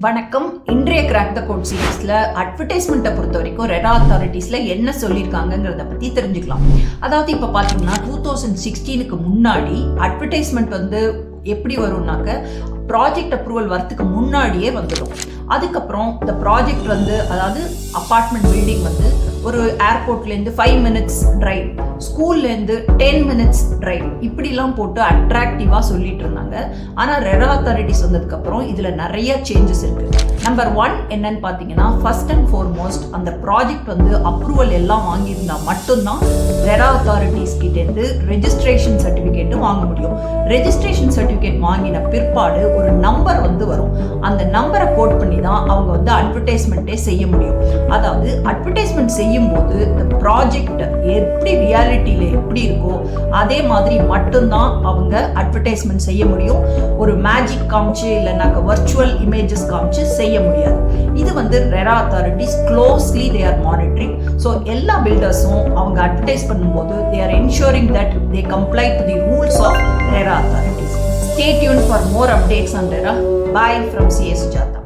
வணக்கம். இன்றைய கிராக் த கோட் சீரீஸ்ல அட்வர்டைஸ்மெண்ட்டை பொறுத்த வரைக்கும் ரெரா அத்தாரிட்டிஸ்ல என்ன சொல்லியிருக்காங்கிறத பத்தி தெரிஞ்சுக்கலாம். அதாவது இப்ப பாத்தீங்கன்னா 2016க்கு முன்னாடி அட்வர்டைஸ்மெண்ட் எப்படி வரும்னாக்க ப்ராஜெக்ட் அப்ரூவல் வரத்துக்கு முன்னாடியே வந்துடும். அதுக்கப்புறம் இந்த ப்ராஜெக்ட் அதாவது அப்பார்ட்மெண்ட் பில்டிங் ஒரு ஏர்போர்ட்லேருந்து 5 minutes டிரைவ், ஸ்கூல்லேருந்து 10 minutes டிரைவ், இப்படிலாம் போட்டு அட்ராக்டிவாக சொல்லிட்டு இருந்தாங்க. ஆனால் ரெரா அத்தாரிட்டிஸ் வந்ததுக்கப்புறம் இதில் நிறைய சேஞ்சஸ் இருக்குது. நம்பர் 1 என்னன்னு பார்த்தீங்கன்னா, ஃபர்ஸ்ட் அண்ட் ஃபார்மோஸ்ட் அந்த ப்ராஜெக்ட் அப்ரூவல் எல்லாம் வாங்கியிருந்தா மட்டும்தான் ரெரா அத்தாரிட்டிஸ் கிட்டேருந்து ரெஜிஸ்ட்ரேஷன் சர்டிஃபிகேட்டும் வாங்க முடியும். ரெஜிஸ்ட்ரேஷன் சர்டிஃபிகேட் வாங்கின பிற்பாடு ஒரு நம்பர் வரும். அந்த நம்பரை கோட் பண்ணி தான் அவங்க அட்வர்டைஸ்மெண்ட்டே செய்ய முடியும். அதாவது அட்வர்டைஸ்மெண்ட் செய்யும் போது இந்த ப்ராஜெக்ட் எப்படி ரியாலிட்டியில எப்படி இருக்கோ அதே மாதிரி மட்டும்தான் அவங்க அட்வர்டைஸ்மெண்ட் செய்ய முடியும். ஒரு மேஜிக் காமிச்சு இல்லைனாக்க வர்ச்சுவல் இமேஜஸ் காமிச்சு செய்ய முடியாது. இது RERA authorities closely they are monitoring. So எல்லா பில்டர்ஸும் அவங்க அட்வர்டைஸ் பண்ணும்போது they are ensuring that they comply to the rules of RERA authorities. Stay tuned for more updates on RERA. Bye from CA Sujata.